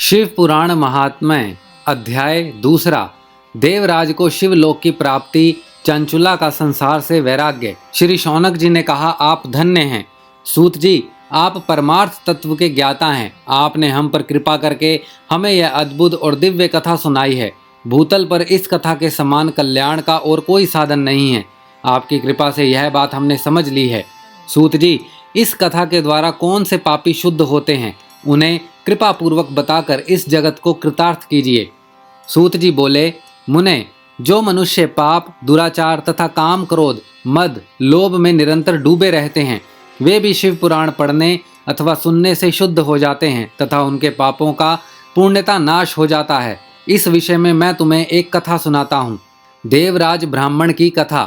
शिव पुराण महात्म्य अध्याय दूसरा। देवराज को शिवलोक की प्राप्ति, चंचुला का संसार से वैराग्य। श्री शौनक जी ने कहा, आप धन्य हैं सूत जी, आप परमार्थ तत्व के ज्ञाता हैं। आपने हम पर कृपा करके हमें यह अद्भुत और दिव्य कथा सुनाई है। भूतल पर इस कथा के समान कल्याण का और कोई साधन नहीं है। आपकी कृपा से यह बात हमने समझ ली है। सूत जी, इस कथा के द्वारा कौन से पापी शुद्ध होते हैं, उन्हें कृपा पूर्वक बताकर इस जगत को कृतार्थ कीजिए। सूत जी बोले, मुने, जो मनुष्य पाप, दुराचार तथा काम, क्रोध, मद, लोभ में निरंतर डूबे रहते हैं, वे भी शिव पुराण पढ़ने अथवा सुनने से शुद्ध हो जाते हैं तथा उनके पापों का पूर्णतः नाश हो जाता है। इस विषय में मैं तुम्हें एक कथा सुनाता हूँ। देवराज ब्राह्मण की कथा।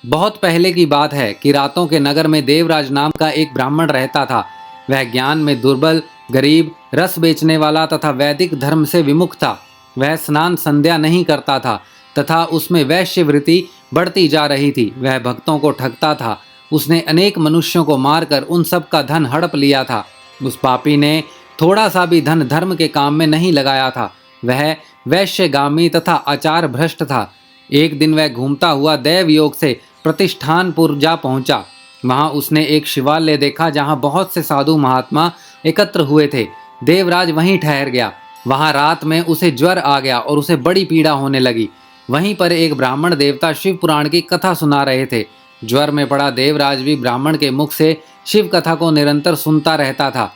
बहुत पहले की बात है कि रातों के नगर में देवराज नाम का एक ब्राह्मण रहता था। वह ज्ञान में दुर्बल, गरीब, रस बेचने वाला तथा वैदिक धर्म से विमुख था। वह स्नान संध्या नहीं करता था तथा उसमें वैश्यवृत्ति बढ़ती जा रही थी। वह भक्तों को ठगता था। उसने अनेक मनुष्यों को मारकर उन सब का धन हड़प लिया था। उस पापी ने थोड़ा सा भी धन धर्म के काम में नहीं लगाया था। वह वैश्यगामी तथा आचार भ्रष्ट था। एक दिन वह घूमता हुआ दैव योग से प्रतिष्ठानपुर जा पहुंचा। वहां उसने एक शिवालय देखा जहां बहुत से साधु महात्मा एकत्र हुए थे। देवराज वहीं ठहर गया। वहां रात में उसे ज्वर आ गया और उसे बड़ी पीड़ा होने लगी। वहीं पर एक ब्राह्मण देवता शिव पुराण की कथा सुना रहे थे। ज्वर में पड़ा देवराज भी ब्राह्मण के मुख से शिव कथा को निरंतर सुनता रहता था।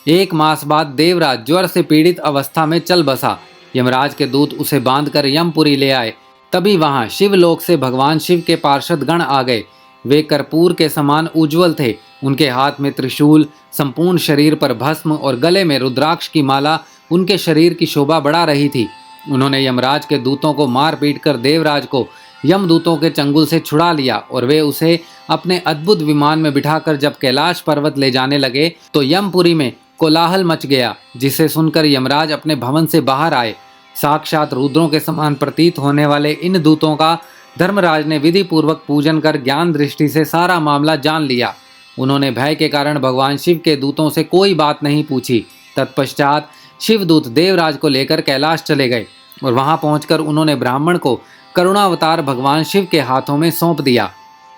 एक मास बाद देवराज ज्वर से पीड़ित अवस्था में चल बसा। यमराज के दूत उसे बांधकर यमपुरी ले आए। तभी वहां शिवलोक से भगवान शिव के पार्षद गण आ गए। वे कर्पूर के समान उज्जवल थे। उनके हाथ में त्रिशूल, संपूर्ण शरीर पर भस्म और गले में रुद्राक्ष की माला उनके शरीर की शोभा बढ़ा रही थी। उन्होंने यमराज के दूतों को मार पीट कर देवराज को यमदूतों के चंगुल से छुड़ा लिया और वे उसे अपने अद्भुत विमान में बिठाकर जब कैलाश पर्वत ले जाने लगे तो यमपुरी में कोलाहल मच गया, जिसे सुनकर यमराज अपने भवन से बाहर आए। साक्षात रुद्रों के समान प्रतीत होने वाले इन दूतों का धर्मराज ने विधि पूर्वक पूजन कर ज्ञान दृष्टि से सारा मामला जान लिया। उन्होंने भय के कारण भगवान शिव के दूतों से कोई बात नहीं पूछी। तत्पश्चात शिवदूत देवराज को लेकर कैलाश चले गए और वहां पहुंचकर उन्होंने ब्राह्मण को करुणावतार भगवान शिव के हाथों में सौंप दिया।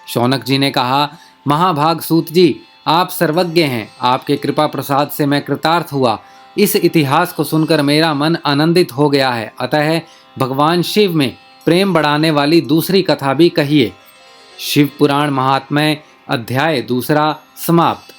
शौनक जी ने कहा, महाभाग सूत जी, आप सर्वज्ञ हैं। आपके कृपा प्रसाद से मैं कृतार्थ हुआ। इस इतिहास को सुनकर मेरा मन आनंदित हो गया है। अतः भगवान शिव में प्रेम बढ़ाने वाली दूसरी कथा भी कहिए। शिव पुराण महात्म्य अध्याय दूसरा समाप्त।